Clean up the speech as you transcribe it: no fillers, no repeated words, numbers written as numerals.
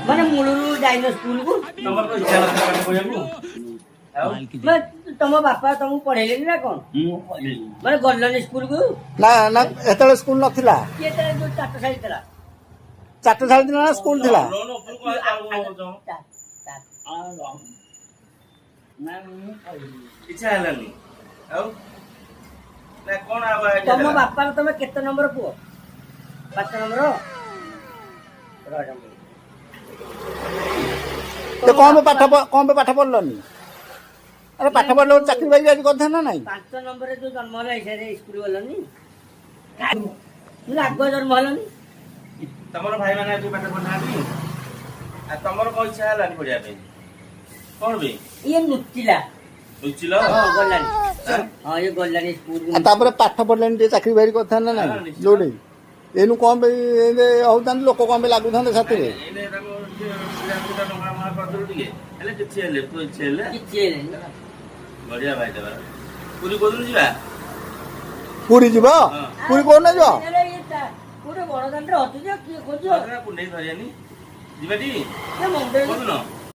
ମାନେ ମୂଳରୁ ଯାଇନ ସ୍କୁଲକୁ? ତମର ତ ଇଚ୍ଛା ନଥିଲା ପାଠ ପଢିବାକୁ ଆଉ ମାନେ ତମ ବାପା ତମକୁ ପଢେଇଲେନି ନା କଣ? ମୁଁ ପଢିଲି ମାନେ ଗଲନି ସ୍କୁଲକୁ? ନା ନା ଏତେବେଳେ ସ୍କୁଲ ନଥିଲା। କିଏ ତାର ଯୋଉ ଚାଟଶାଳୀ ଥିଲା? ଚାଟଶାଳୀ ଥିଲା ନା ସ୍କୁଲ ଥିଲା? ଲୋନ ଉପରକୁ ଆଗ କରୁଛ ନା ମୁଁ ପଢିଲି। ଇଚ୍ଛା ହେଲାନି ଆଉ ନା କଣ ଆଉ ତମ ବାପାର ତମେ କେତେ ନମ୍ବର ପୁଅ? 5 ନମ୍ବର? ତ କଣ ପାଇଁ ପାଠ ପଢିଲନି? ଆରେ ପାଠ ପଢିଲେ ଗୋଟେ ଚାକିରି ବାକିରି ଆଜି କରିଥାନ୍ତ ନା ନାଇଁ? 5 ନମ୍ବରରେ ଯୋଉ ଜନ୍ମ ହେଲା ସେ ସ୍କୁଲ ଗଲନି? ଆଗୁଆ ଜନ୍ମ ହେଲନି? ତମର ଭାଇମାନେ ଆଜି ପାଠ ପଢିନାହାନ୍ତି ଆଉ ତମର କଣ ଇଚ୍ଛା ହେଲାନି ପଢିବା ପାଇଁ କଣ ପାଇଁ ଇଏ ନୁଚିଲା। ଲୁଚିଲ ହଁ ଗଲାନି। ହଁ ଇଏ ଗଲାନି ସ୍କୁଲକୁ। ଆଉ ତାପରେ ପାଠ ପଢିଲେନି ଟିକେ ଚାକିରି ବାକିରି କରିଥାନ୍ତ ନା ନାଇଁ? ଯୋଉଠି ଏଇନୁ କଣ ପାଇଁ ହଉଥାନ୍ତି ଲୋକ କଣ ପାଇଁ ଲାଗୁଥାନ୍ତେ ସାଥିରେ? ଏଇନେ ତାକୁ ଟଙ୍କା କରିଦେଲୁ ଟିକେ ହେଲେ କିଛି ହେଲେ ତୁ ଇচ্ছে ହେଲେ କିଛି ହେଲେନି। ବଢିଆ ଭାଇ ଦେବା ପୁରୀ କୋଉଦିନ ଯିବା ପୁରୀ ଯିବ? ହଁ। ପୁରୀ କୋଉଦିନ ଯିବ? ଗୋଟେ ବଡ ଦାଣ୍ଡରେ ଅଛି ଯେ କିଏ ଖୋଜିବ? କୁଣ୍ଡେଇ ଧରିଆନି ଯିବା ଟି ସେ ମନ୍ଦିର କୋଉଦିନ